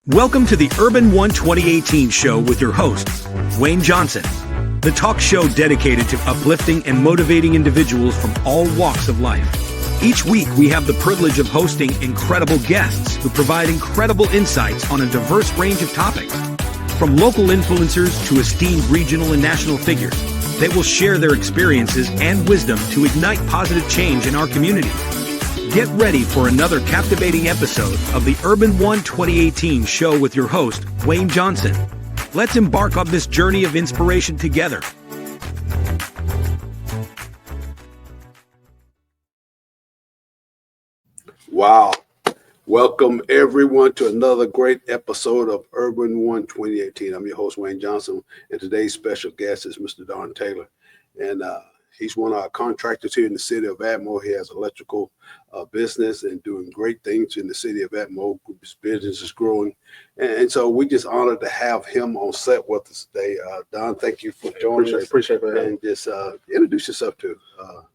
Welcome to the Urbanone 2018 show with your host, Wayne Johnson, the talk show dedicated to uplifting and motivating individuals from all walks of life. Each week, we have the privilege of hosting incredible guests who provide incredible insights on a diverse range of topics. From local influencers to esteemed regional and national figures, they will share their experiences and wisdom to ignite positive change in our community. Get ready for another captivating episode of the Urbanone 2018 show with your host, Wayne Johnson. Let's embark on this journey of inspiration together. Wow. Welcome everyone to another great episode of Urbanone 2018. I'm your host, Wayne Johnson, and today's special guest is Mr. Don Taylor. And he's one of our contractors here in the city of Atmore. He has electrical business and doing great things in the city of Atmore. His business is growing. And so we just honored to have him on set with us today. Don, thank you for joining us. Appreciate that. And just introduce yourself to our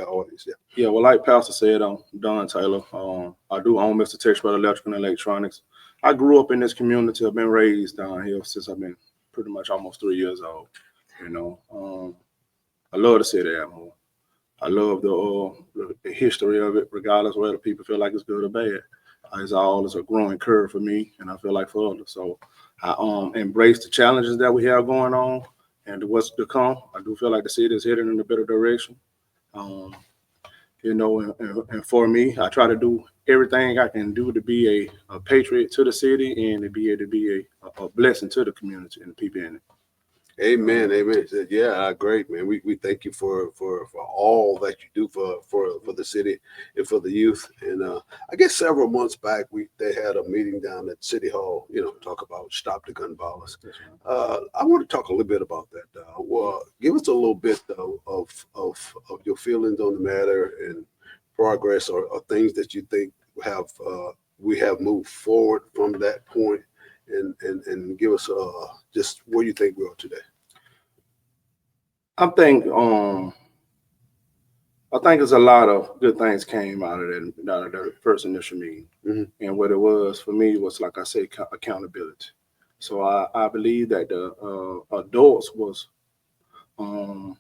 audience. Yeah, well, like Pastor said, I'm Don Taylor. I do own Mr. Textile Electrical and Electronics. I grew up in this community. I've been raised down here since I've been pretty much almost 3 years old. You know, I love the city of Atmore. I love the history of it, regardless whether people feel like it's good or bad. It's always a growing curve for me, and I feel like for others. So I embrace the challenges that we have going on and what's to come. I do feel like the city is heading in a better direction. You know, and for me, I try to do everything I can do to be a patriot to the city and to be able to be a blessing to the community and the people in it. Amen. Amen. Yeah, great, man. We thank you for all that you do for the city and for the youth. And I guess several months back, they had a meeting down at City Hall, talk about stop the gun violence. I want to talk a little bit about that. Well, give us a little bit of your feelings on the matter and progress or things that you think we have moved forward from that point. And give us just where you think we are today. I think there's a lot of good things came out of that first initial meeting. Mm-hmm. And what it was for me was, like I say, accountability. So I believe that the adults was to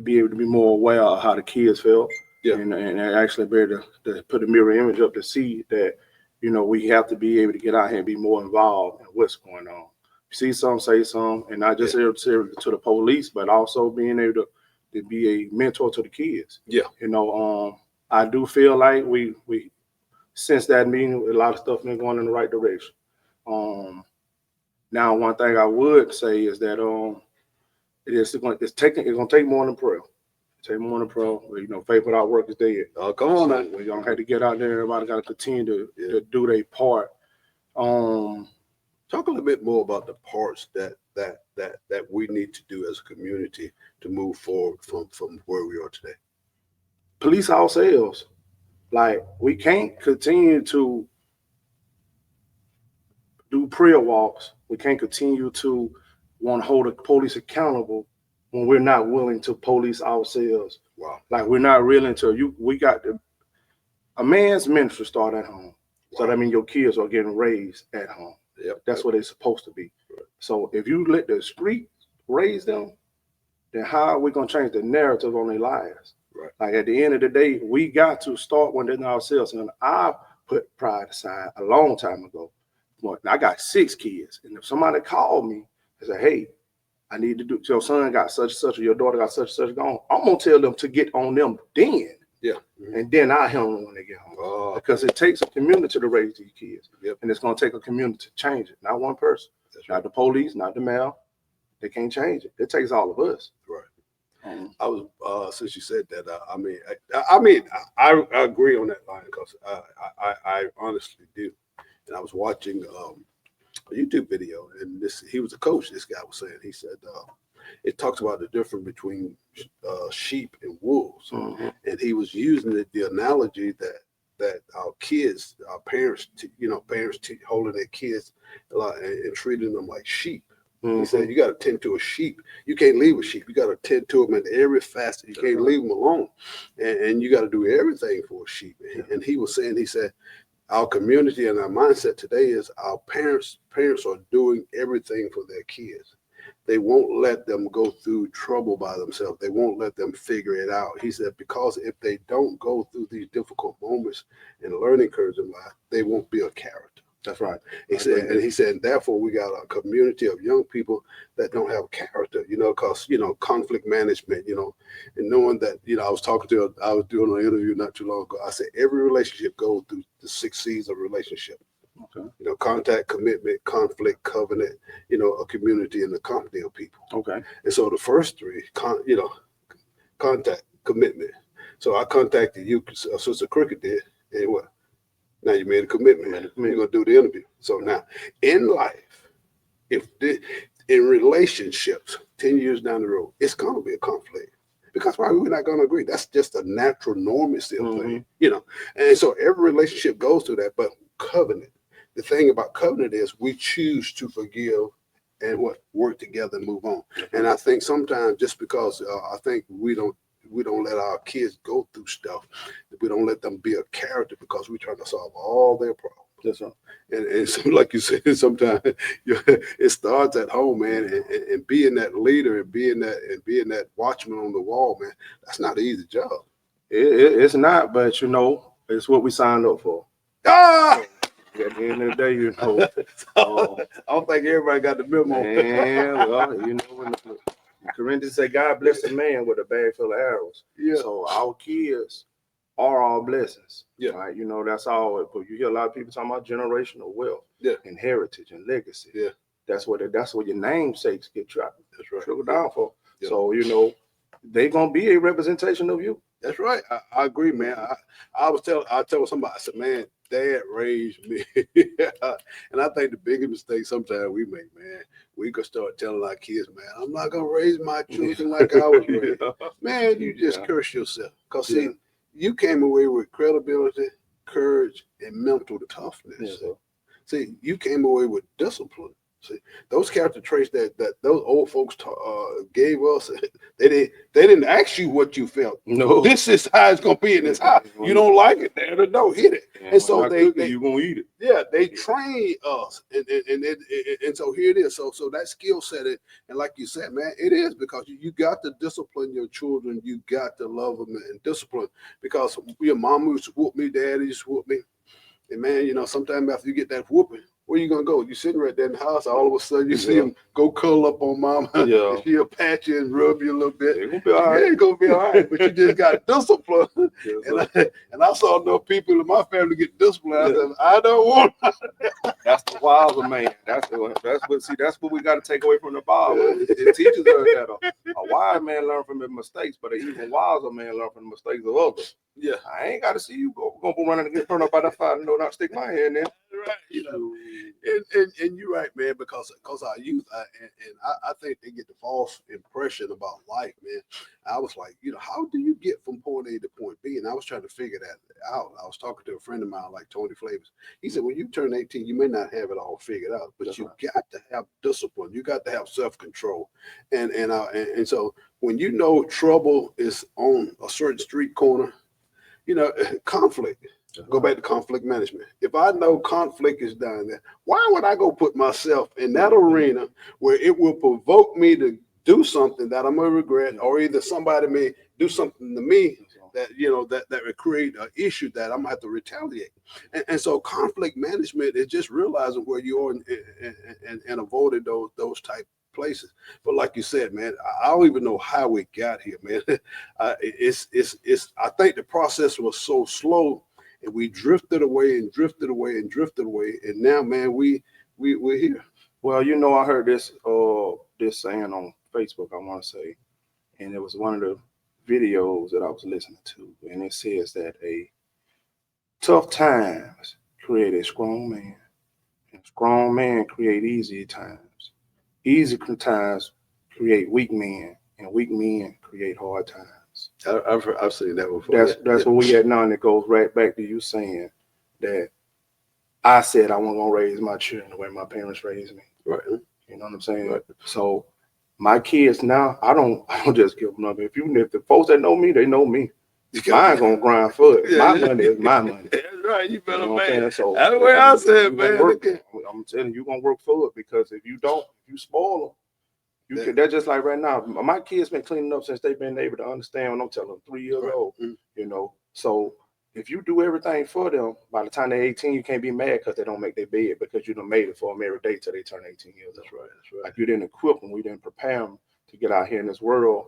be able to be more aware of how the kids felt, and actually be able to put a mirror image up to see that, we have to be able to get out here and be more involved in what's going on. See some, say some, and not just able to the police, but also being able to be a mentor to the kids. Yeah. I do feel like we since that meeting, a lot of stuff been going in the right direction. Now, one thing I would say is that it's going to take more than prayer. Take more than prayer. Faith without work is dead. Oh, come on, man. We're gonna have to get out there. Everybody got to continue to do their part. Talk a little bit more about the parts that we need to do as a community to move forward from where we are today. Police ourselves. Like, we can't continue to do prayer walks. We can't continue to want to hold the police accountable when we're not willing to police ourselves. Wow. Like, we're not willing to, a man's ministry start at home. Wow. So that means your kids are getting raised at home. Yep. That's what they're supposed to be. Right. So if you let the street raise them, then how are we going to change the narrative on their lives? Right. Like, at the end of the day, we got to start within ourselves. And I put pride aside a long time ago. I got 6 kids. And if somebody called me and said, hey, I need to do, your son got such and such, or your daughter got such and such going, I'm going to tell them to get on them then. Yeah. Mm-hmm. And then I'll handle them when they get home. Because it takes a community to raise these kids. Yep. And it's going to take a community to change it. Not one person. That's not the police, not the mayor. They can't change it. It takes all of us. Right. I was, since you said that, I agree on that line, because I honestly do. And I was watching a YouTube video, and he was a coach. This guy was saying, he said, it talks about the difference between sheep and wolves. Mm-hmm. And he was using the analogy that our kids, our parents, holding their kids and treating them like sheep. Mm-hmm. He said, you got to tend to a sheep. You can't leave a sheep. You got to tend to them in every facet. You can't leave them alone. And you got to do everything for a sheep. And he was saying, he said, our community and our mindset today is our parents are doing everything for their kids. They won't let them go through trouble by themselves. They won't let them figure it out. He said, because if they don't go through these difficult moments and learning curves in life, they won't be a character. That's right. He said, therefore, we got a community of young people that don't have character, because, conflict management, and knowing that, I was doing an interview not too long ago. I said, every relationship goes through the 6 C's of relationship. Okay. Contact, commitment, conflict, covenant, a community and a company of people. Okay. And so the first 3, contact, commitment. So I contacted you, Sister Cricket did, and what? Now you made a commitment. You're going to do the interview. So now in life, in relationships, 10 years down the road, it's going to be a conflict. Because why we're not going to agree? That's just a natural norm still thing, And so every relationship goes through that. But covenant, the thing about covenant is we choose to forgive and work together and move on. And I think sometimes just because I think we don't let our kids go through stuff. We don't let them be a character because we're trying to solve all their problems. That's right. And so, like you said, sometimes it starts at home, man, and being that leader and being that watchman on the wall, man. That's not an easy job. It's not, but it's what we signed up for. Ah! At the end of the day, I don't think everybody got the memo. Yeah, well, when the Corinthians say God bless a man with a bag full of arrows. Yeah. So our kids are our blessings. Yeah. Right. That's all. But you hear a lot of people talking about generational wealth, and heritage and legacy. Yeah. That's what your namesakes get tracked. That's right. Trickle down for. Yeah. So they gonna be a representation of you. That's right. I agree, man. I tell somebody, I said, man, Dad raised me. And I think the biggest mistake sometimes we make, man, we could start telling our kids, man, I'm not going to raise my children like I was raised. Man, you just curse yourself. Because, see, you came away with credibility, courage, and mental toughness. Yeah. See, you came away with discipline. See, those character traits that those old folks gave us, they didn't ask you what you felt. No, this is how it's gonna be in this house. You don't like it, there, don't hit it. And so you gonna eat it. Yeah, they train us, and so here it is. So that skill set, and like you said, man, it is because you got to discipline your children. You got to love them and discipline because your mom used to whoop me, daddy used to whoop me, and man, sometimes after you get that whooping, where you gonna go? You sitting right there in the house. All of a sudden, you see him go curl up on mama. Yeah, she'll pat you and rub you a little bit. It's gonna be all right. Yeah, it's gonna be all right. But you just got discipline. And I saw enough people in my family get disciplined. I said, I don't want. That's the wiles of man. That's what we got to take away from the Bible. It teaches us that a wise man learn from his mistakes, but an even wiser man learn from the mistakes of others. Yeah, I ain't got to see you go running and get turned up by that fire. No, not stick my hand in. Right, and you're right, man, because our youth, I think they get the false impression about life, man. I was like, how do you get from point A to point B? And I was trying to figure that out. I was talking to a friend of mine, like Tony Flavors. He said, when you turn 18, you may not have it all figured out, but you got to have discipline. You got to have self-control, and so when trouble is on a certain street corner, conflict. Go back to conflict management. If I know conflict is down there, why would I go put myself in that arena where it will provoke me to do something that I'm gonna regret, or either somebody may do something to me that that would create an issue that I'm gonna have to retaliate. And so conflict management is just realizing where you are and avoiding those type places. But like you said, man, I don't even know how we got here, man. It's I think the process was so slow. And we drifted away and drifted away and drifted away, and now, man, we're here. Well, I heard this saying on Facebook, I want to say, and it was one of the videos that I was listening to, and it says that a tough times create a strong man, and a strong man create easy times. Easy times create weak men, and weak men create hard times. I've seen that before. That's where we at now, and it goes right back to you saying that I said I wasn't gonna raise my children the way my parents raised me. Right. You know what I'm saying? Right. So my kids now, I don't just give them up. If the folks that know me, they know me. Mine's gonna grind for it. My money is my money. right. You better man. So that's the way I said, man. I'm telling you, you're gonna work for it, because if you don't, if you spoil them, they're just like right now. My kids been cleaning up since they've been able to understand when I'm telling them 3 years old. So if you do everything for them, by the time they're 18, you can't be mad because they don't make their bed, because you done made it for them every day till they turn 18 years old. That's right. Like, you didn't equip them, we didn't prepare them to get out here in this world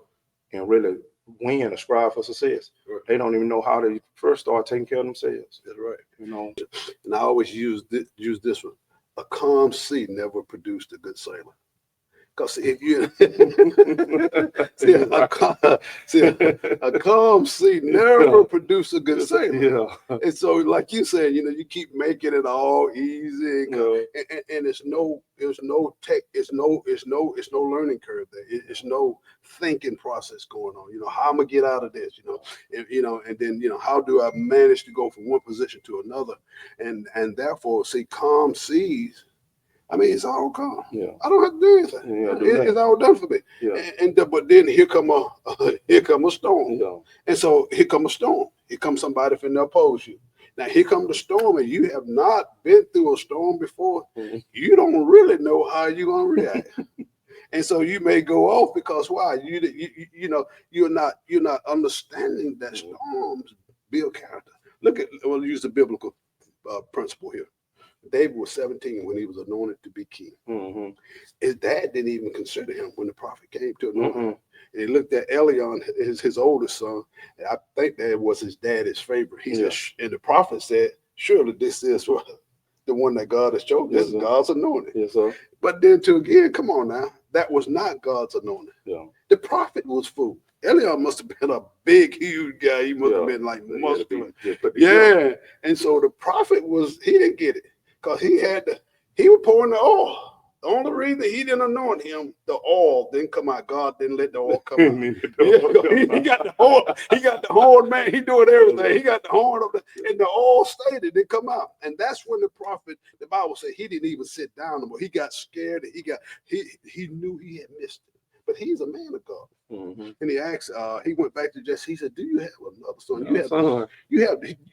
and really win and strive for success. Right. They don't even know how to first start taking care of themselves. That's right. And I always use this one. A calm sea never produced a good sailor. Because if you a calm sea never produce a good sailor. And so, like you said, you keep making it all easy, and it's no learning curve there. It's no thinking process going on. How I'm gonna get out of this. And then how do I manage to go from one position to another, and therefore, see, calm seas. I mean, it's all calm. Yeah. I don't have to do anything. It's all done for me. Yeah. But then here come a storm. Yeah. And so here come a storm. Here comes somebody finna oppose you. Now here comes the storm, and you have not been through a storm before. Mm-hmm. You don't really know how you're gonna react. And so you may go off because why? You're not understanding that storms build character. We'll use the biblical principle here. David was 17 when he was anointed to be king. Mm-hmm. His dad didn't even consider him when the prophet came to anoint him. And he looked at Elion, his oldest son, and I think that was his dad's favorite. He said, and the prophet said, surely this is the one that God has chosen. This is God's anointed. Yes, sir. But then come on now, that was not God's anointed. Yeah. The prophet was fooled. Elion must have been a big, huge guy. He must have been like muscular. Yeah. And so the prophet he didn't get it. Because he was pouring the oil. The only reason he didn't anoint him, the oil didn't come out. God didn't let the oil come out. He got the horn. He got the horn, man. He doing everything. He got the horn of and the oil stayed. It didn't come out. And that's when the prophet, the Bible said, he didn't even sit down anymore. He got scared. He knew he had missed it. But he's a man of God. Mm-hmm. And he asked, he went back to Jesse. He said, do you have another son?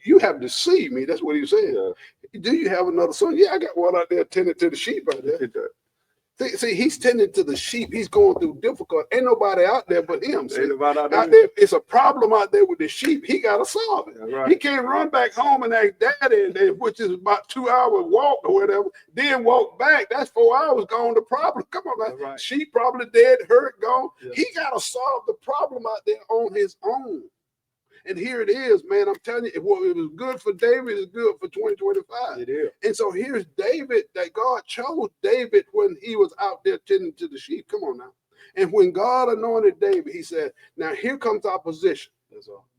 You have deceived me. That's what he said. Yeah. Do you have another son? Yeah, I got one out there tending to the sheep out there. See, he's tending to the sheep. He's going through difficult. Ain't nobody out there but him. Out there, it's a problem out there with the sheep. He got to solve it. Right. He can't run back home and ask daddy, which is about 2 hours walk or whatever, then walk back. That's 4 hours gone. The problem. Come on, man. Right. Sheep probably dead, hurt, gone. Yeah. He got to solve the problem out there on his own. And here it is, man. I'm telling you, it was good for David. It's good for 2025. It is. And so here's David, that God chose David when he was out there tending to the sheep. Come on now. And when God anointed David, he said, now here comes our position. That's all.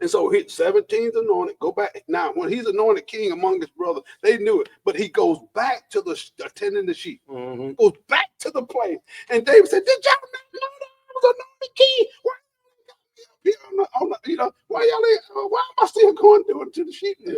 And so 17's anointed. Go back. Now, when he's anointed king among his brothers, they knew it. But he goes back to the tending the sheep. Mm-hmm. Goes back to the place. And David said, did y'all not know that I was anointed king? Why am I still going through it to the sheep now?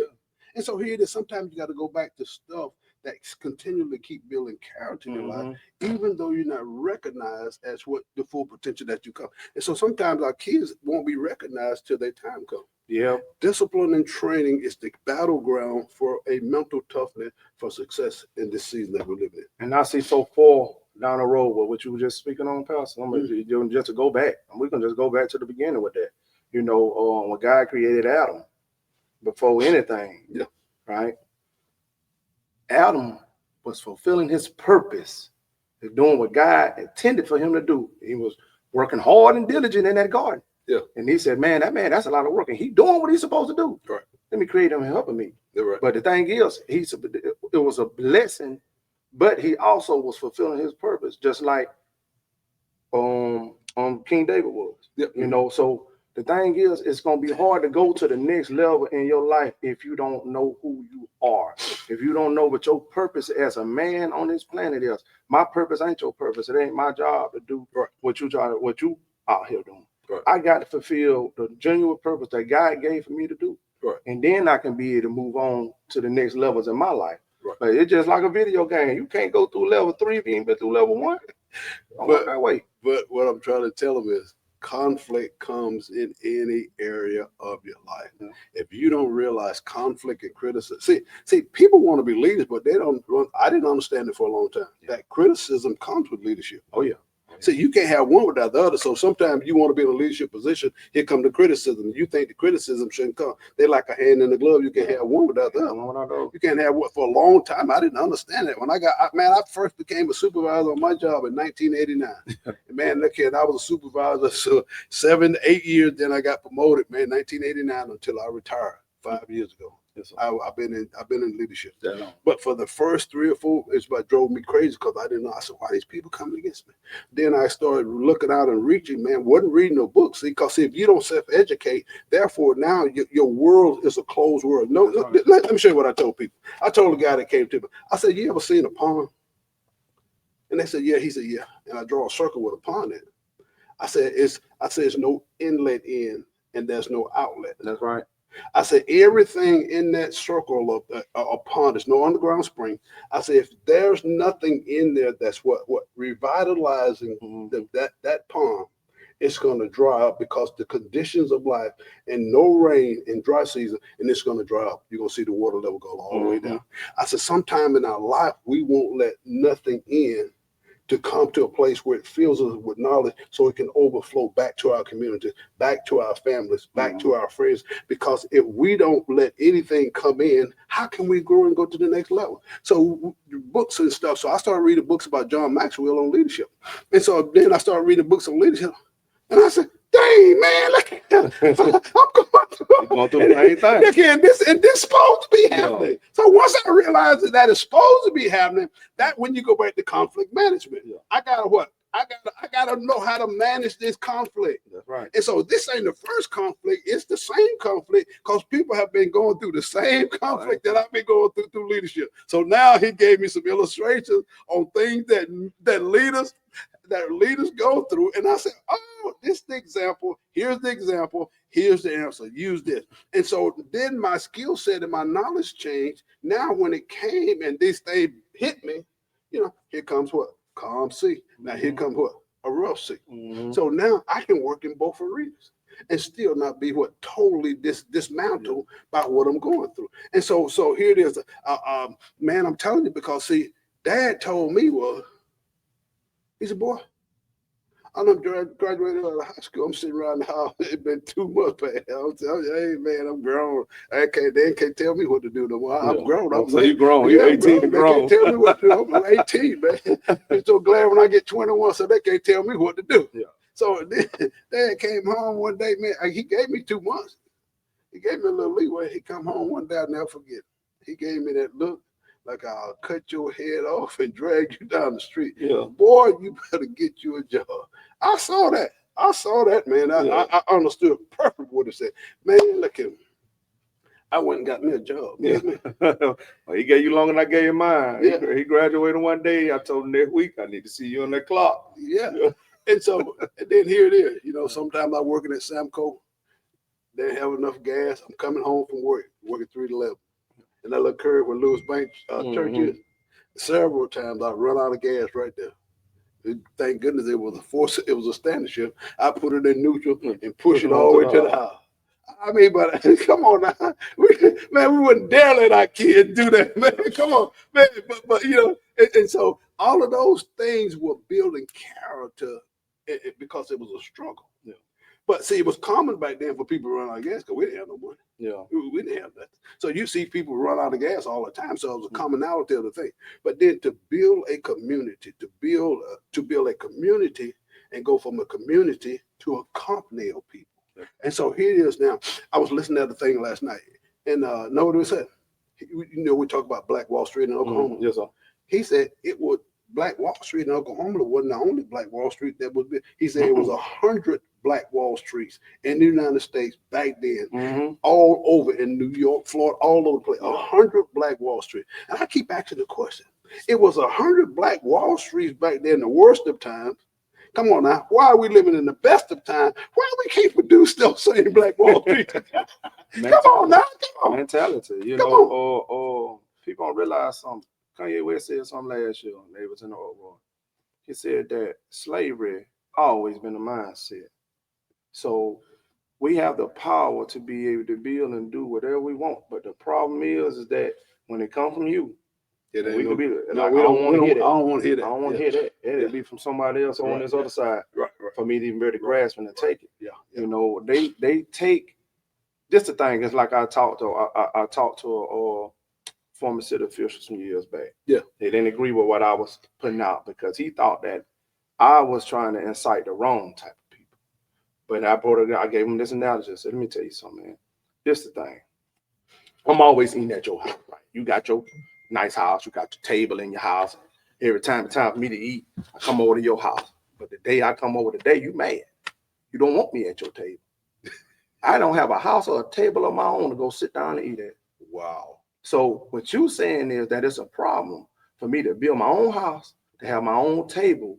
And so here it is. Sometimes you got to go back to stuff that continually keep building character in your life, even though you're not recognized as what the full potential that you come. And so sometimes our kids won't be recognized till their time comes. Yeah. Discipline and training is the battleground for a mental toughness for success in this season that we're living in. And I see so far down the road with what you were just speaking on, Pastor. Just to go back, and we can just go back to the beginning with that. When God created Adam, before anything, right? Adam was fulfilling his purpose, doing what God intended for him to do. He was working hard and diligent in that garden. Yeah. And he said, that's a lot of work. And he's doing what he's supposed to do. Right. Let me create him and helping me. Right. But the thing is, it was a blessing, but he also was fulfilling his purpose, just like King David was. Yep. So the thing is, it's going to be hard to go to the next level in your life if you don't know who you are. If you don't know what your purpose as a man on this planet is. My purpose ain't your purpose. It ain't my job to do what you out here doing. Right. I got to fulfill the genuine purpose that God gave for me to do. Right. And then I can be able to move on to the next levels in my life. Right. But it's just like a video game. You can't go through level 3 if you ain't been through level 1. That way. But what I'm trying to tell them is, conflict comes in any area of your life. If you don't realize conflict and criticism, see, people want to be leaders, but they don't. I didn't understand it for a long time. That criticism comes with leadership. Oh yeah. See, you can't have one without the other. So sometimes you want to be in a leadership position. Here come the criticism. You think the criticism shouldn't come. They're like a hand in the glove. You can't have one without the other. You can't have one for a long time. I didn't understand that. When I first became a supervisor on my job in 1989. And man, look here, I was a supervisor for 7 to 8 years. Then I got promoted, man, 1989 until I retired 5 years ago. Yes, I've been in leadership. But for the first 3 or 4, it's what drove me crazy because I didn't know. I said, why these people coming against me? Then I started looking out and reaching, man, wasn't reading no books. See, because if you don't self-educate, therefore now your world is a closed world. No, let me show you what I told people. I told a guy that came to me, I said, you ever seen a pond? And they said, yeah. He said, yeah. And I draw a circle with a pond in it. I said, it's no inlet in and there's no outlet. That's right. I said, everything in that circle of a pond, there's no underground spring. I said, if there's nothing in there that's what revitalizing that pond, it's going to dry up because the conditions of life and no rain in dry season, and it's going to dry up. You're going to see the water level go all the way down. I said, sometime in our life, we won't let nothing in to come to a place where it fills us with knowledge so it can overflow back to our community, back to our families, back to our friends. Because if we don't let anything come in, how can we grow and go to the next level? So books and stuff. So I started reading books about John Maxwell on leadership. And so then I started reading books on leadership. And I said, dang, man, look at that. I'm going through the same thing. Look, and this supposed to be happening. So once I realized that is supposed to be happening, that when you go back to conflict management, I gotta know how to manage this conflict. That's right. And so this ain't the first conflict, it's the same conflict because people have been going through the same conflict that I've been going through leadership. So now he gave me some illustrations on things that leaders go through. And I said, oh, this is the example. Here's the example. Here's the answer. Use this. And so then my skill set and my knowledge changed. Now when it came and this thing hit me, here comes what? Calm sea. Now here comes what? A rough sea. So now I can work in both arenas and still not be totally dismantled by what I'm going through. And so here it is. Man, I'm telling you, because see, Dad told me he said, boy, I done graduated out of high school. I'm sitting around the house. It's been 2 months, man. I'm telling you, hey, man, I'm grown. They can't tell me what to do no more. I'm grown. So you grown. You're 18 and grown. They can't tell me what to do. I'm 18, man. I'm so glad when I get 21, so they can't tell me what to do. Yeah. So then Dad came home one day, man. He gave me 2 months. He gave me a little leeway. He come home one day, I'll never forget. He gave me that look. Like I'll cut your head off and drag you down the street. Yeah. Boy, you better get you a job. I saw that, man. I understood perfectly what it said. Man, look at him. I went and got me a job. Yeah. Well, he gave you longer than I gave you mine. Yeah. He graduated one day. I told him next week, I need to see you on that clock. Yeah. And so, and then here it is. Sometimes I'm working at Samco. They didn't have enough gas. I'm coming home from work, working 3 to 11. And that little curve where Lewis Bank Church is. Several times I run out of gas right there. Thank goodness it was a standing shift. I put it in neutral and push it all the way to the house. I mean, but come on now. We wouldn't dare let our kids do that, man. Come on, man. But and so all of those things were building character because it was a struggle. Yeah. But see, it was common back then for people to run out of gas because we didn't have no money. Yeah, we didn't have that. So you see people run out of gas all the time. So it was a commonality of the thing. But then to build a community, to build a community and go from a community to a company of people. Yeah. And so here it is now. I was listening to the thing last night, and know what he said? We talk about Black Wall Street in Oklahoma. Yes, sir. He said it would. Black Wall Street in Oklahoma wasn't the only Black Wall Street that was built. He said it was 100 Black Wall Streets in the United States back then, all over in New York, Florida, all over the place. 100 Black Wall Street. And I keep asking the question, it was 100 Black Wall Streets back then, the worst of times. Come on now, why are we living in the best of times? Why do we can't produce those same Black Wall Streets? Come on now, come on. Mentality, or people don't realize something. Kanye West said something last year. They was in the uproar. He said that slavery always been a mindset. So we have the power to be able to build and do whatever we want. But the problem is that when it comes from you, we could be like, I don't want to hear that. I don't want to hear that. I don't want to hear that. It'll be from somebody else on this other side for me to even better grasp and to take it. You know, they take just the thing. It's like I talked to a former city official some years back. Yeah, they didn't agree with what I was putting out because he thought that I was trying to incite the wrong type of people. But I gave him this analogy. I said, let me tell you something, man. This the thing. I'm always eating at your house, right? You got your nice house. You got your table in your house. Every time it's time for me to eat, I come over to your house. But the day I come over today, you mad. You don't want me at your table. I don't have a house or a table of my own to go sit down and eat at. Wow. So what you saying is that it's a problem for me to build my own house, to have my own table.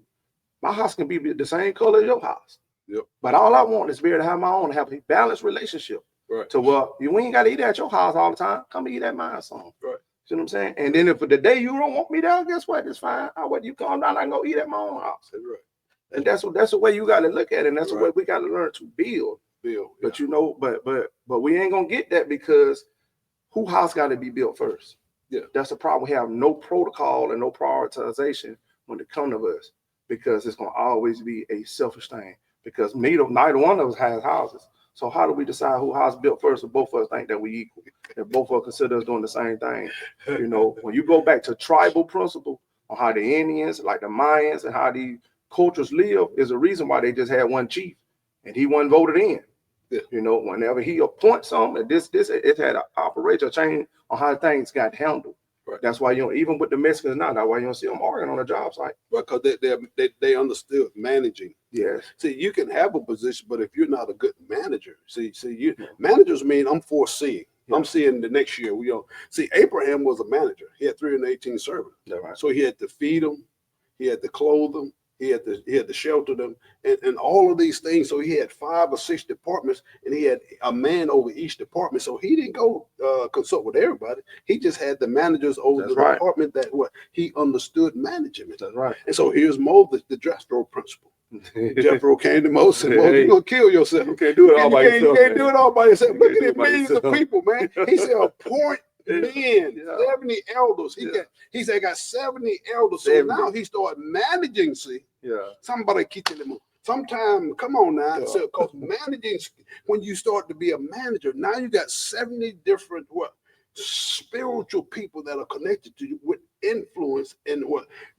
My house can be the same color as your house. Yep. But all I want is to be able to have my own, have a balanced relationship. Right. To we ain't got to eat at your house all the time. Come eat at mine some. Right. See what I'm saying? And then if the day you don't want me there, guess what? It's fine. I let you come down and go eat at my own house. That's right. And that's the way you got to look at it. And that's the way we got to learn to build. But you know, but we ain't gonna get that because who house got to be built first? Yeah. That's the problem. We have no protocol and no prioritization when it comes to us because it's gonna always be a selfish thing. Because neither one of us has houses. So how do we decide who house built first if both of us think that we equal? If both of us consider us doing the same thing? You know, when you go back to tribal principle on how the Indians, like the Mayans, and how these cultures live, is a reason why they just had one chief and he wasn't voted in. Yeah. You know, whenever he appoints something, it had an operator change on how things got handled. Right. That's why even with the Mexicans now, that's why you don't see them arguing on a job site. Because they understood managing. Yes. See, you can have a position, but if you're not a good manager, managers mean I'm foreseeing. Yeah. I'm seeing the next year. Abraham was a manager. He had 318 servants. Right. So he had to feed them, he had to clothe them, he had to shelter them, and all of these things. So he had 5 or 6 departments, and he had a man over each department. So he didn't go consult with everybody. He just had the managers over the department that he understood management. That's right. And so here's Moses, the Jethro principle. Jethro came to Moses and Moses, you're gonna kill yourself. You can't do it all by yourself. You can't do it all by yourself. Look at these millions of people, man. He said appoint men, 70 elders. He said I got 70 elders. So now he started managing. Somebody keep telling him. Sometime, come on now. Yeah. So, because managing, when you start to be a manager, now you got 70 different spiritual people that are connected to you with influence and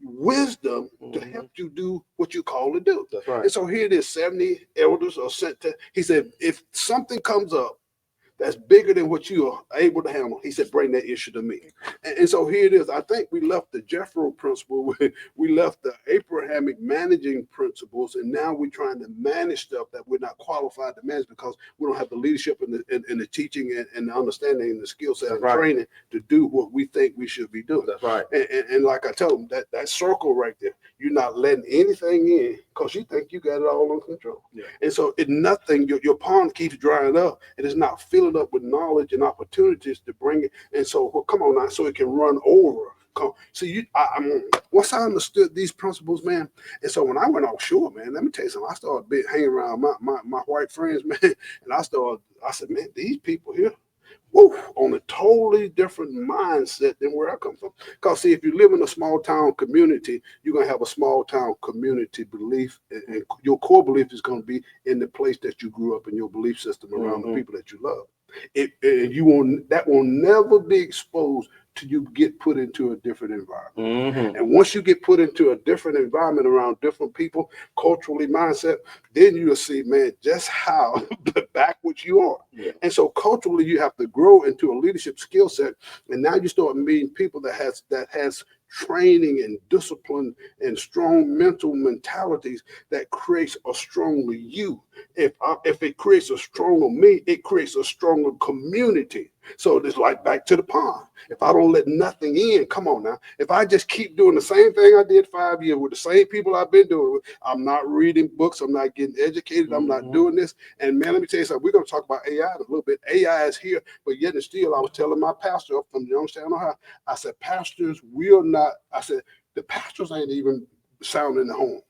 wisdom to help you do what you call to do. That's right. And so here it is, 70 elders are sent to. He said, if something comes up that's bigger than what you are able to handle, he said, bring that issue to me. And so here it is. I think we left the Jethro principle, we left the Abrahamic managing principles, and now we're trying to manage stuff that we're not qualified to manage because we don't have the leadership and the teaching and the understanding and the skill set and training to do what we think we should be doing. That's right. And like I told them, that circle right there, you're not letting anything in because you think you got it all under control. Yeah. And so nothing, your pond keeps drying up and it's not filling up with knowledge and opportunities to bring it. And so, come on now, so it can run over. See, once I understood these principles, man, and so when I went offshore, man, let me tell you something. I started hanging around my white friends, man, and I said, man, these people here, on a totally different mindset than where I come from. Because see, if you live in a small town community, you're gonna have a small town community belief, and your core belief is gonna be in the place that you grew up in, your belief system around the people that you love. That will never be exposed till you get put into a different environment. And once you get put into a different environment around different people, culturally mindset, then you'll see, man, just how backwards you are. Yeah. And so culturally, you have to grow into a leadership skill set. And now you start meeting people that has training and discipline and strong mental mentalities that creates a stronger you. If it creates a stronger me, it creates a stronger community. So it's like back to the pond. If I don't let nothing in, come on now. If I just keep doing the same thing I did 5 years with the same people I've been doing with, I'm not reading books, I'm not getting educated, I'm not doing this. And man, let me tell you something. We're going to talk about AI in a little bit. AI is here, but yet and still, I was telling my pastor up from Youngstown, Ohio, I said, pastors the pastors ain't even sound in the home.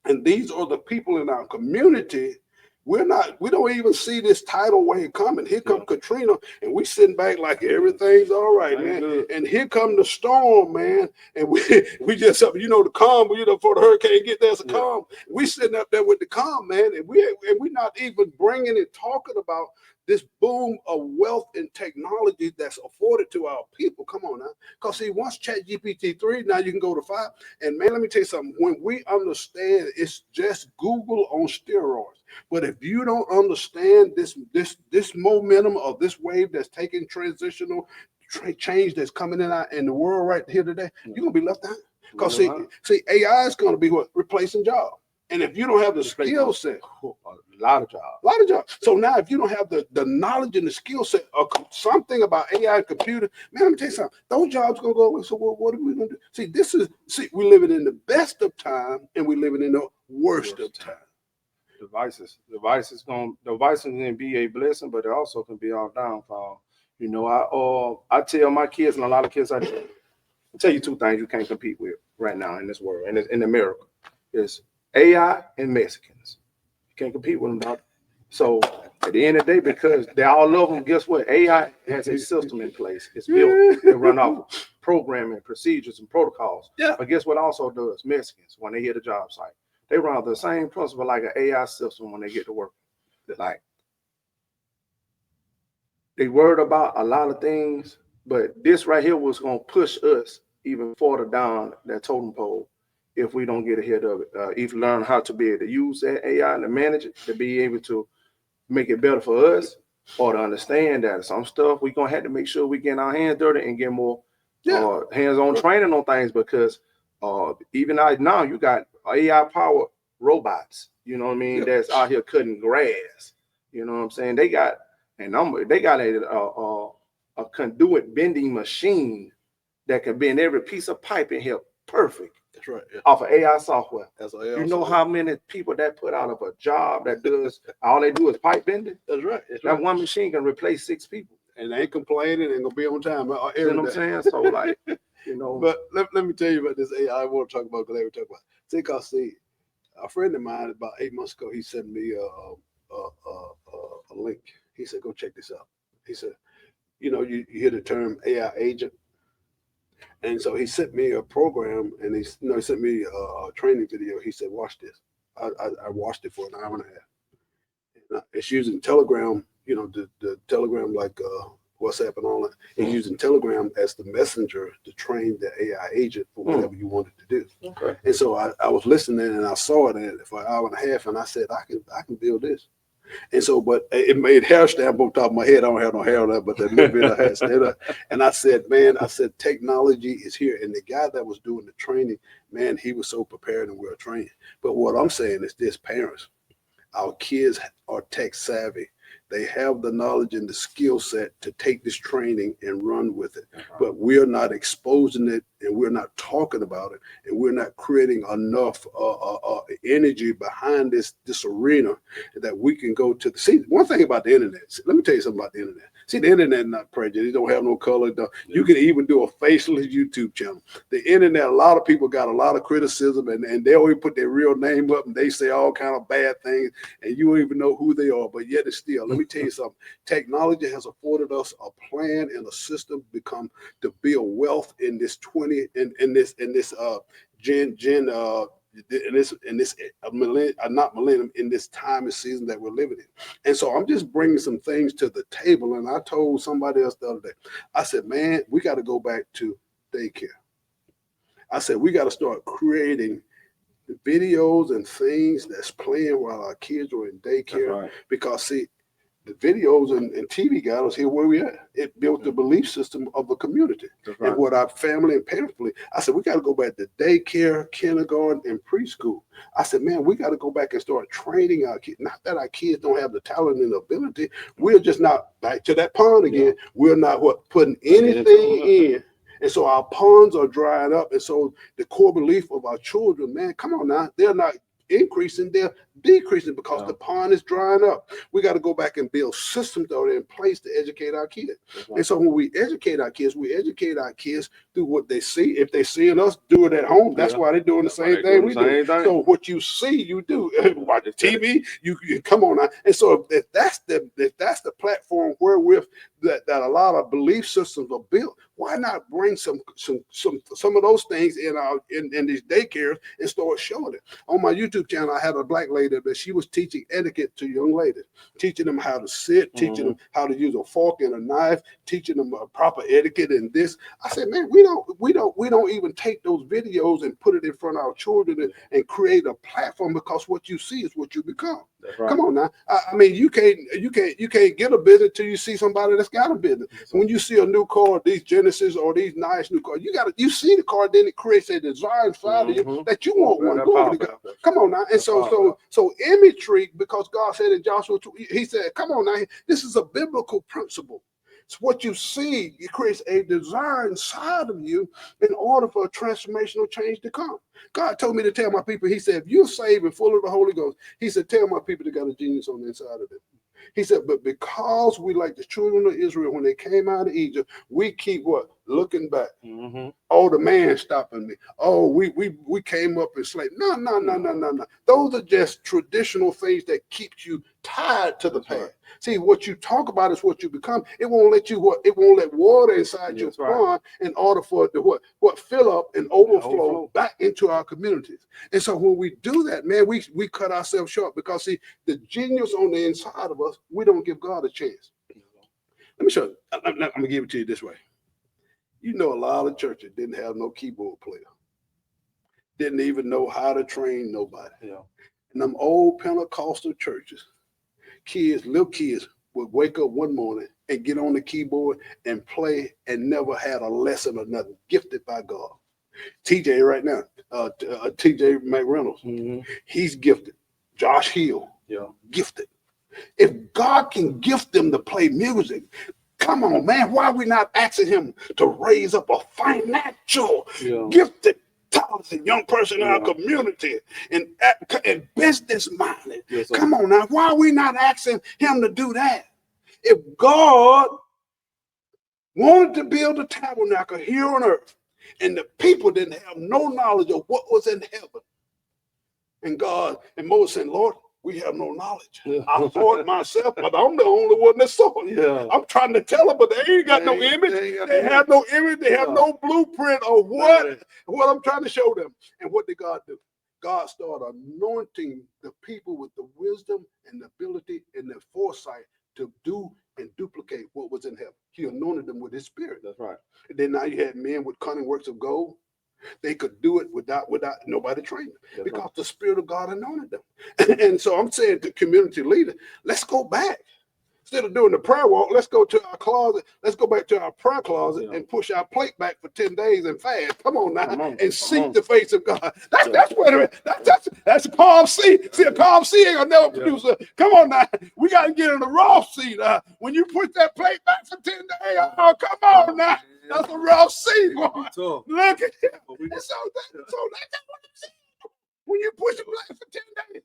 And these are the people in our community we don't even see this tidal wave coming. Here come Katrina, and we sitting back like everything's all right, man. Good. And here come the storm, man. And we just, the calm, for the hurricane get there's a calm. We sitting up there with the calm, man, and we not even bringing and talking about this boom of wealth and technology that's afforded to our people. Come on now. Because see, once ChatGPT 3, now you can go to 5. And man, let me tell you something. When we understand it's just Google on steroids. But if you don't understand this momentum of this wave that's taking transitional change that's coming in the world right here today, you're gonna be left out. Because see, AI is gonna be replacing jobs. And if you don't have the skill set, a lot of jobs. So now if you don't have the knowledge and the skill set of something about AI and computer, man, let me tell you something. Those jobs going to go away. So what are we going to do? We're living in the best of time and we're living in the worst of time. Devices going to be a blessing, but it also can be our downfall. I tell my kids, and a lot of kids, I tell you 2 things you can't compete with right now in this world, and in America, is AI and Mexicans. You can't compete with them, dog. So at the end of the day, because they all love them, guess what? AI has a system in place. It's built. They run off programming, procedures, and protocols. Yeah. But guess what also does? Mexicans, when they hit a job site, they run off the same principle like an AI system when they get to work. Like, they worried about a lot of things, but this right here was going to push us even further down that totem pole. If we don't get ahead of it, if you learn how to be able to use that AI and to manage it, to be able to make it better for us, or to understand that some stuff we're going to have to make sure we get our hands dirty and get more hands-on training on things, because even now you got AI-powered robots, that's out here cutting grass. You know what I'm saying? They got a conduit bending machine that can bend every piece of pipe in here perfect. That's right. Yeah. Off of AI software. Software. How many people that put out of a job that does all they do is pipe bending? That's right. That one machine can replace 6 people. And they ain't complaining and gonna be on time. You know what I'm saying? So like, But let me tell you about this AI. I want to talk about. Glad we talk about. See, a friend of mine about 8 months ago, he sent me a link. He said, "Go check this out." He said, you hear the term AI agent. And so he sent me a program, and he sent me a training video. He said, "Watch this." I watched it for an hour and a half. It's using Telegram, the Telegram like WhatsApp and all that. It's using Telegram as the messenger to train the AI agent for whatever you wanted to do. Okay. And so I was listening, and I saw it for an hour and a half, and I said, I can build this. And so, but it made hair stand on top of my head. I don't have no hair on that, but that little bit of hair stand up. And I said, technology is here. And the guy that was doing the training, man, he was so prepared and well trained. But what I'm saying is this, parents, our kids are tech savvy. They have the knowledge and the skill set to take this training and run with it. But we're not exposing it, and we're not talking about it, and we're not creating enough energy behind this arena that we can go to. See, one thing about the internet, let me tell you something about the internet. See, the internet is not prejudiced. It don't have no color. You can even do a faceless YouTube channel. The internet, a lot of people got a lot of criticism, and they always put their real name up, and they say all kind of bad things, and you don't even know who they are, but yet it's still. Let me tell you something. Technology has afforded us a plan and a system to build wealth in this in this time and season that we're living in. And so I'm just bringing some things to the table. And I told somebody else the other day, I said, man, we got to go back to daycare. I said, we got to start creating videos and things that's playing while our kids are in daycare. Right. Because see, the videos and TV got us here where we at. It built the belief system of the community. Right. And what our family and parents believe. I said, we got to go back to daycare, kindergarten, and preschool. I said, man, we got to go back and start training our kids. Not that our kids don't have the talent and the ability. We're just not back to that pond again. Yeah. We're not putting anything in. And so our ponds are drying up. And so the core belief of our children, man, come on now, they're not increasing, they're decreasing because the pond is drying up. We got to go back and build systems that are in place to educate our kids. And so when we educate our kids through what they see. If they seeing us do it at home, that's why they're doing the same thing we do. So what you see, you do. Watch TV, you come on now. And so if that's the platform wherewith that a lot of belief systems are built, why not bring some of those things in these daycares and start showing it? On my YouTube channel, I had a black lady that she was teaching etiquette to young ladies, teaching them how to sit, teaching them how to use a fork and a knife, teaching them proper etiquette and this. I said, man, we don't even take those videos and put it in front of our children and create a platform, because what you see is what you become. Right. Come on now. I mean, you can't get a business till you see somebody that's got a business. When you see a new car, these Genesis or these nice new cars, you see the car, then it creates a desire inside of you that you want one. Glory to God. Come on now. And so imagery, because God said in Joshua 2, he said, come on now, this is a biblical principle. It's what you see. It creates a desire inside of you in order for a transformational change to come. God told me to tell my people, he said, if you're saved and full of the Holy Ghost, he said, tell my people they got a genius on the inside of them. He said, but because we, like the children of Israel, when they came out of Egypt, we keep what? Looking back. Oh, the man stopping me. Oh, we came up and slaved. No. Those are just traditional things that keeps you tied to the past. See, what you talk about is what you become. It won't let you it won't let water inside your pond in order for it to what fill up and overflow back into our communities. And so when we do that, man, we cut ourselves short, because see, the genius on the inside of us, we don't give God a chance. Let me show you. I'm gonna give it to you this way. You know, a lot of churches didn't have no keyboard player. Didn't even know how to train nobody. Yeah. And them old Pentecostal churches, little kids would wake up one morning and get on the keyboard and play and never had a lesson or nothing, gifted by God. TJ right now, TJ McReynolds, he's gifted. Josh Hill, gifted. If God can gift them to play music, come on, man, why are we not asking him to raise up a financial gifted, talented young person in our community and business minded? Come on now, why are we not asking him to do that? If God wanted to build a tabernacle here on earth and the people didn't have no knowledge of what was in heaven, and Moses said, Lord, we have no knowledge. I saw it myself, but I'm the only one that saw it. I'm trying to tell them, but they ain't got no image. They have no image. They have no blueprint of what I'm trying to show them. And what did God do? God started anointing the people with the wisdom and the ability and the foresight to do and duplicate what was in heaven. He anointed them with his spirit. That's right. And then now you had men with cunning works of gold. They could do it without nobody training, because the Spirit of God anointed them. And so I'm saying to community leaders, let's go back. Instead of doing the prayer walk, let's go to our closet. Let's go back to our prayer closet and push our plate back for 10 days and fast. Come on now, and seek the face of God. That's a calm seed. See, a calm seed ain't gonna never produce a. Come on now, we gotta get in the raw seed. When you push that plate back for 10 days, oh, come on now. That's a raw seed, boy. Look at him. So that's what I'm saying. When you push it back for 10 days,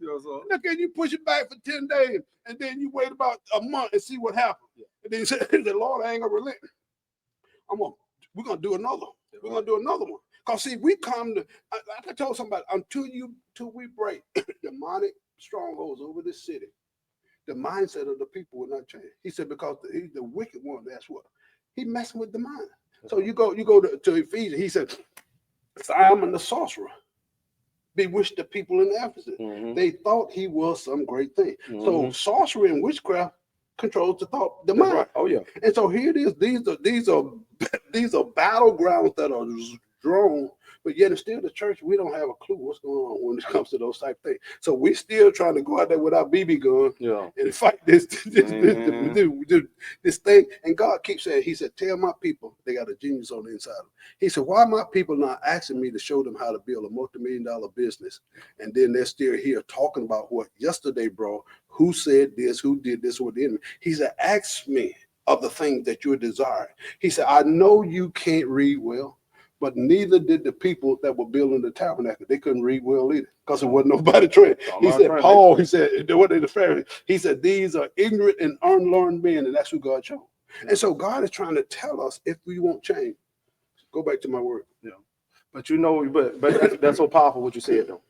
look at you push it back for 10 days, and then you wait about a month and see what happens. And then you say, the Lord, I ain't gonna relent. We're gonna do another. We're gonna do another one. Because see, we come to, like I told somebody, until we break demonic strongholds over this city, the mindset of the people will not change. He said, because he's the wicked one, that's what. He messing with the mind. So you go to Ephesians, he said, Simon the sorcerer bewitched the people in Ephesus. They thought he was some great thing. So sorcery and witchcraft controls the mind. Right. Oh yeah. And so here it is. These are battlegrounds that are drawn, but yet it's still the church. We don't have a clue what's going on when it comes to those type of things. So we still trying to go out there with our BB gun and fight this thing. And God keeps saying, he said, tell my people they got a genius on the inside of them. He said, why are my people not asking me to show them how to build a multi-million-dollar business? And then they're still here talking about what yesterday, bro, who said this, who did this, what did. He said, ask me of the things that you're desiring. He said, I know you can't read well, but neither did the people that were building the tabernacle. They couldn't read well either, because there wasn't nobody trained. He said, Paul, he said, what are the Pharisees? He said, these are ignorant and unlearned men, and that's who God chose. And so God is trying to tell us, if we won't change, Go back to my word. Yeah. But that's so powerful what you said though.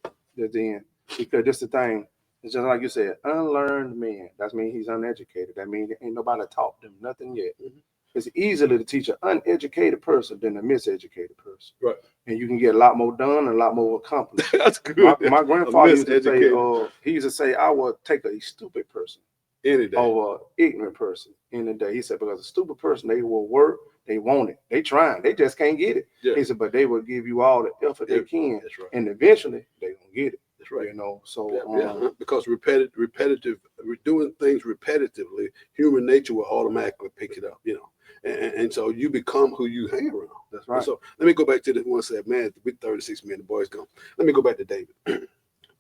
At the end, because this the thing. It's just like you said, unlearned man. That means he's uneducated. That means ain't nobody taught them nothing yet. Mm-hmm. It's easier to teach an uneducated person than a miseducated person. Right. And you can get a lot more done and a lot more accomplished. That's good. My grandfather used to say, I would take a stupid person any day over an ignorant person any day. He said, because a stupid person, they will work, they want it. They trying, they just can't get it. Yeah. He said, but they will give you all the effort they can. That's right. And eventually they gonna get it. That's right. You know, so because repetitive, we're doing things repetitively, human nature will automatically pick it up, you know. And so you become who you hang around. That's right. And so let me go back to this one said, man, with 36 men, the boys gone. Let me go back to David.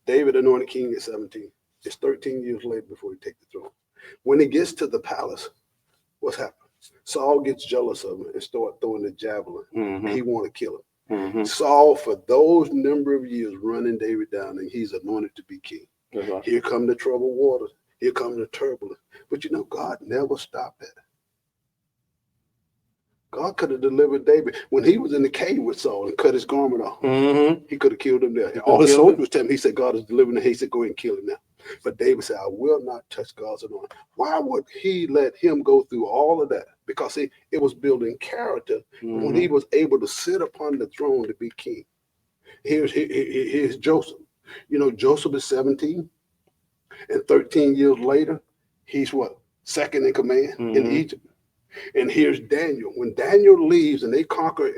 David anointed king at 17. It's 13 years later before he takes the throne. When he gets to the palace, what's happened? Saul gets jealous of him and start throwing the javelin. Mm-hmm. He want to kill him. Mm-hmm. Saul, for those number of years, running David down, and he's anointed to be king. Right. Here come the troubled waters. Here come the turbulence. But you know, God never stopped that. God could have delivered David when he was in the cave with Saul and cut his garment off. Mm-hmm. He could have killed him there. And all his soldiers telling him, he said, God is delivering him. He said, go ahead and kill him now. But David said, I will not touch God's anointing. Why would he let him go through all of that? Because it was building character when he was able to sit upon the throne to be king. Here's Joseph. You know, Joseph is 17. And 13 years later, he's what? Second in command in Egypt. And here's Daniel. When Daniel leaves and they conquer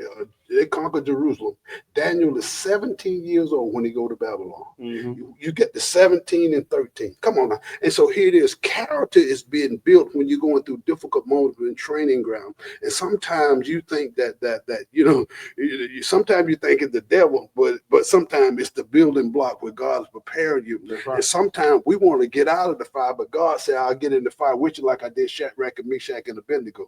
Jerusalem, Daniel is 17 years old when he go to Babylon. Mm-hmm. You get the 17 and 13. Come on now. And so here it is. Character is being built when you're going through difficult moments in training ground. And sometimes you think that you know, sometimes you think it's the devil, but sometimes it's the building block where God is preparing you. Right. And sometimes we want to get out of the fire, but God said, I'll get in the fire with you like I did Shadrach and Meshach and Abednego.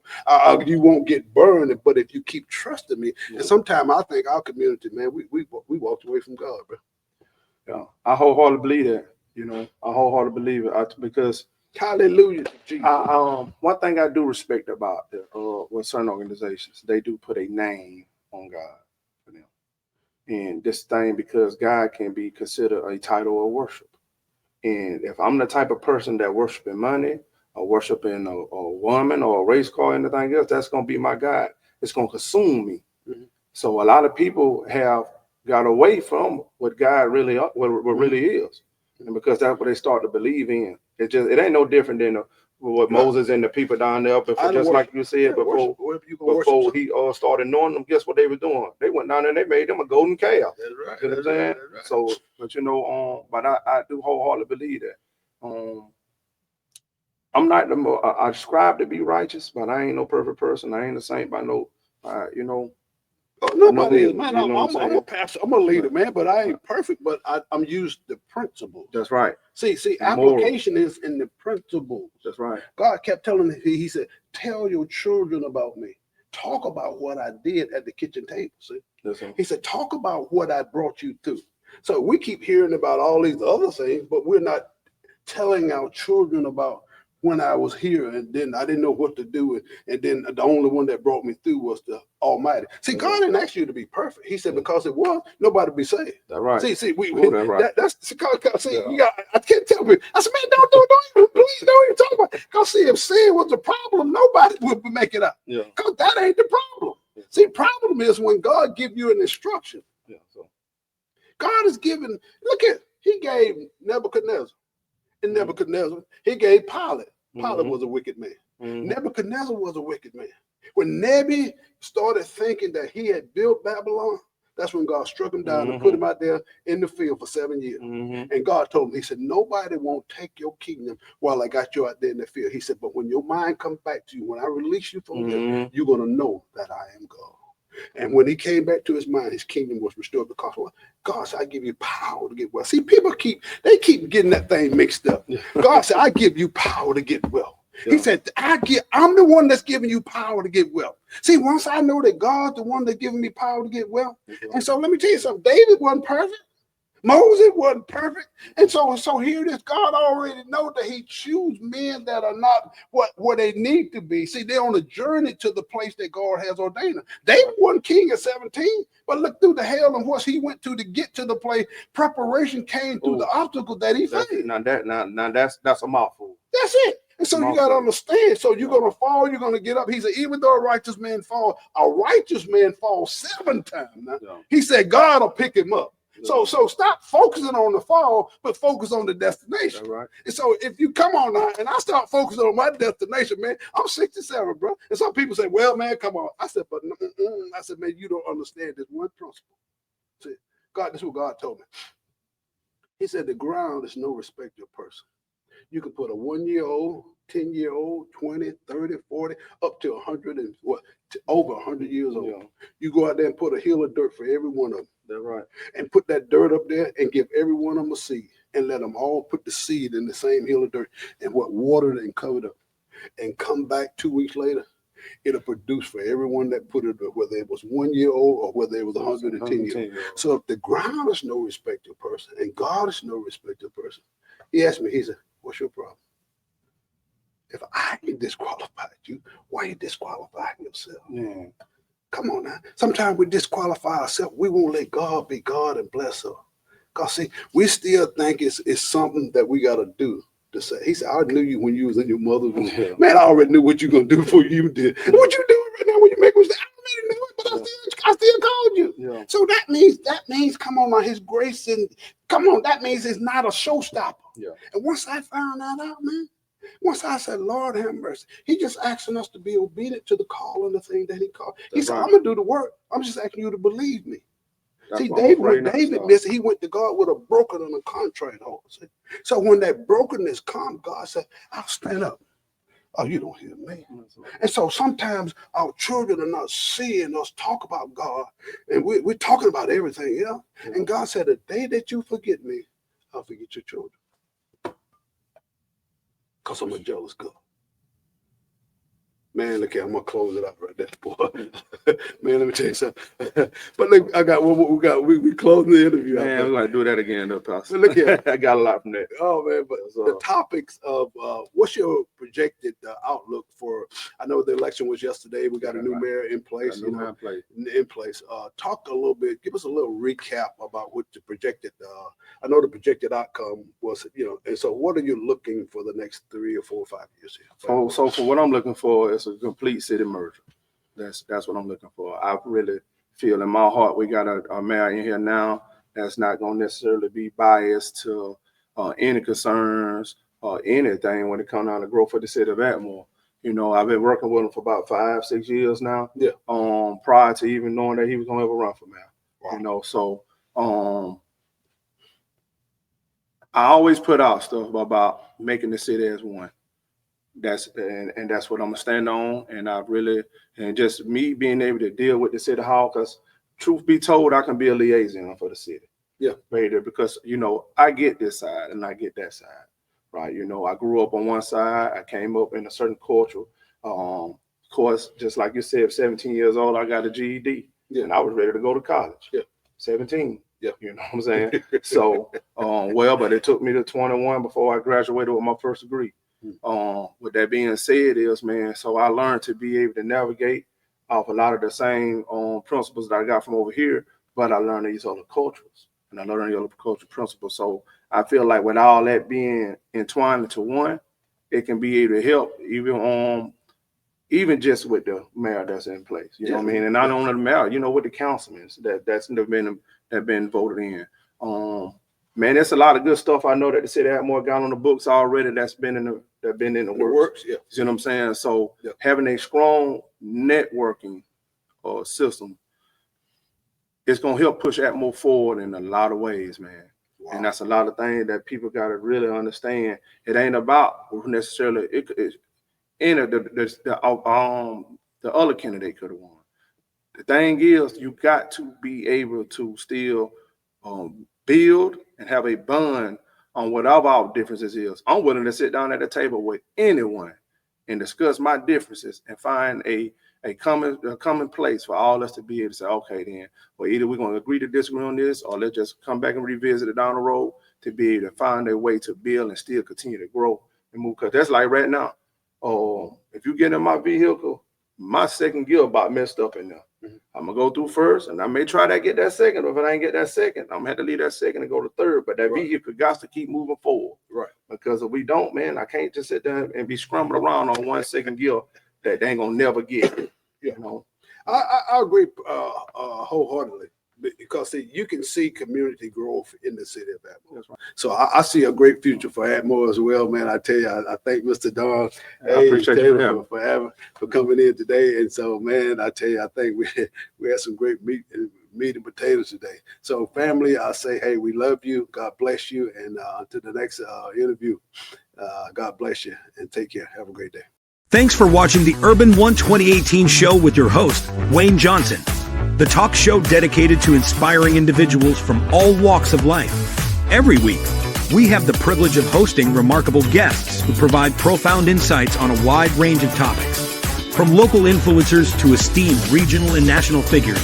You won't get burned, but if you keep trusting me. Yeah. And sometimes I think our community, man, we walked away from God, bro. Yeah, I wholeheartedly believe that. You know, I wholeheartedly believe it because hallelujah. One thing I do respect about with certain organizations, they do put a name on God for them, and this thing because God can be considered a title of worship. And if I'm the type of person that worshiping money, or worshiping a woman or a race car or anything else, that's going to be my God. It's going to consume me. Mm-hmm. So a lot of people have got away from what God really, what really is. And because that's what they start to believe in. It ain't no different than what Moses and the people down there, before, just like you said, before he started knowing them, guess what they were doing? They went down there and they made them a golden calf. That's right. You know what I'm saying? Right. So, but you know, but I do wholeheartedly believe that. I'm not I strive to be righteous, but I ain't no perfect person. I ain't a saint by no, you know. Oh, nobody is, man. I'm a pastor. I'm a leader, man, but I ain't perfect, but I'm used the principles. That's right. See, application is in the principles. That's right. God kept telling me, he said, tell your children about me. Talk about what I did at the kitchen table. See? He said, talk about what I brought you through. So we keep hearing about all these other things, but we're not telling our children about when I was here, and then I didn't know what to do, and then the only one that brought me through was the Almighty. See, God didn't ask you to be perfect. He said because it was, nobody be saved. That's right. See, that's God. See, I can't tell me. I said, man, don't please don't even talk about it. Because see, if sin was the problem, nobody would make it up. Yeah. Because that ain't the problem. Yeah. See, problem is when God give you an instruction. Yeah. So God is giving. Look at he gave Nebuchadnezzar. And Nebuchadnezzar, he gave Pilate. Pilate was a wicked man. Nebuchadnezzar was a wicked man. When Nebi started thinking that he had built Babylon, that's when God struck him down and put him out there in the field for 7 years. And God told him, he said, nobody won't take your kingdom while I got you out there in the field. He said, but when your mind comes back to you, when I release you from here, you're going to know that I am God. And when he came back to his mind, his kingdom was restored because God said, I give you power to get wealth. See, people keep getting that thing mixed up. God said, I give you power to get wealth. Yeah. He said, I'm the one that's giving you power to get wealth. See, once I know that God's the one that's giving me power to get wealth. And so let me tell you something. David wasn't perfect. Moses wasn't perfect. And so here it is. God already know that he choose men that are not what they need to be. See, they're on a journey to the place that God has ordained them. David wasn't king at 17, but look through the hell and what he went to get to the place. Preparation came through the obstacle that he faced. Now that's a mouthful. That's it. And so you got to understand. So you're going to fall, you're going to get up. He said, even though a righteous man fall, a righteous man falls 7 times. Now, he said, God will pick him up. So stop focusing on the fall, but focus on the destination. Right. And so if you come on now, and I start focusing on my destination, man, I'm 67, bro. And some people say, well, man, come on. I said, but I said, man, you don't understand this one principle. See, God, this is what God told me. He said, the ground is no respecter of person. You can put a 1-year-old, 10-year-old, 20, 30, 40, up to 100 and over 100 years old. Yeah. You go out there and put a hill of dirt for every one of them. That's right. And put that dirt up there and give every one of them a seed and let them all put the seed in the same hill of dirt and watered it and covered up. And come back 2 weeks later, it'll produce for everyone that put it, whether it was 1 year old or whether it was 110 years old. So if the ground is no respecter of person and God is no respecter of person, he asked me, he said, what's your problem? If I can disqualify you, why are you disqualifying yourself? Yeah. Come on now. Sometimes we disqualify ourselves. We won't let God be God and bless us. Because see, we still think it's something that we got to do to say. He said, I knew you when you was in your mother's womb. Yeah. Man, I already knew what you're going to do before you did. What you doing right now when you make a mistake? I already knew it, but I still called you. Yeah. So that means, come on now, his grace and come on, that means it's not a showstopper. Yeah. And once I found that out, man, once I said, Lord have mercy, he just asking us to be obedient to the call and the thing that he called. He said, I'm going to do the work. I'm just asking you to believe me. That's see, David missed, he went to God with a broken and a contrite heart. So when that brokenness comes, God said, I'll stand up. Oh, you don't hear me. And so sometimes our children are not seeing us talk about God, and we're talking about everything else. Yeah. And God said, the day that you forget me, I'll forget your children. Because I'm a jealous God. Man, look here, I'm gonna close it up right there, boy. Man, let me tell you something. But look, I got one more. We closing the interview. Man, we're gonna do that again, though, Pastor. Look here, I got a lot from that. Oh man, but the topics of what's your projected outlook for? I know the election was yesterday. We got a new mayor in place. In place. Talk a little bit. Give us a little recap about what the projected. I know the projected outcome was, and so what are you looking for the next 3 or 4 or 5 years here? So for what I'm looking for is a complete city merger. That's what I'm looking for. I really feel in my heart we got a mayor in here now that's not going to necessarily be biased to any concerns or anything when it comes down to growth of the city of Atmore. I've been working with him for about 5-6 years now. Yeah. Prior to even knowing that he was going to ever run for mayor. Wow. So I always put out stuff about making the city as one. That's what I'm gonna stand on, and just me being able to deal with the city hall. Because truth be told, I can be a liaison for the city. Yeah, right, because I get this side and I get that side, right? I grew up on one side. I came up in a certain culture. Of course, just like you said, 17 years old, I got a GED, and I was ready to go to college. Yeah, 17. Yeah, you know what I'm saying. So, but it took me to 21 before I graduated with my first degree. With that being said, so I learned to be able to navigate off a lot of the same principles that I got from over here, but I learned these other cultures and I learned the other cultural principles. So I feel like with all that being entwined into one, it can be able to help even just with the mayor that's in place. You know what I mean? And not only the mayor, with the councilmen that's been voted in. Man, there's a lot of good stuff I know that the city had more got on the books already that's been in the works. Yeah. You know what I'm saying? So having a strong networking system is gonna help push Atmore forward in a lot of ways, man. Wow. And that's a lot of things that people gotta really understand. It ain't about necessarily the other candidate could have won. The thing is, you got to be able to still build and have a bond on whatever our differences is. I'm willing to sit down at the table with anyone and discuss my differences and find a a common place for all us to be able to say, okay, then, well, either we're going to agree to disagree on this, or let's just come back and revisit it down the road to be able to find a way to build and still continue to grow and move. Because that's like right now. If you get in my vehicle, my second gear about messed up in there. I'm gonna go through first, and I may try to get that second. Or if I ain't get that second, I'm gonna have to leave that second and go to third. But that vehicle got to keep moving forward, right? Because if we don't, man, I can't just sit there and be scrambling around on one second gear that they ain't gonna never get. You know, I agree wholeheartedly, because you can see community growth in the city of Atmore. That's right. So I see a great future for Atmore as well, man. I tell you, I thank Mr. Don. I appreciate you for coming in today. And so, man, I tell you, I think we had some great meat and potatoes today. So, family, I say, hey, we love you. God bless you. And until the next interview, God bless you and take care. Have a great day. Thanks for watching the Urbanone 2018 show with your host, Wayne Johnson. The talk show dedicated to inspiring individuals from all walks of life. Every week, we have the privilege of hosting remarkable guests who provide profound insights on a wide range of topics. From local influencers to esteemed regional and national figures,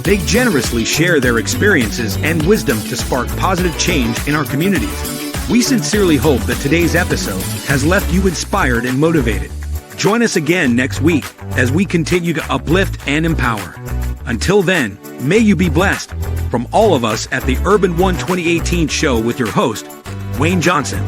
they generously share their experiences and wisdom to spark positive change in our communities. We sincerely hope that today's episode has left you inspired and motivated. Join us again next week as we continue to uplift and empower. Until then, may you be blessed. From all of us at the Urbanone 2018 show with your host, Wayne Johnson.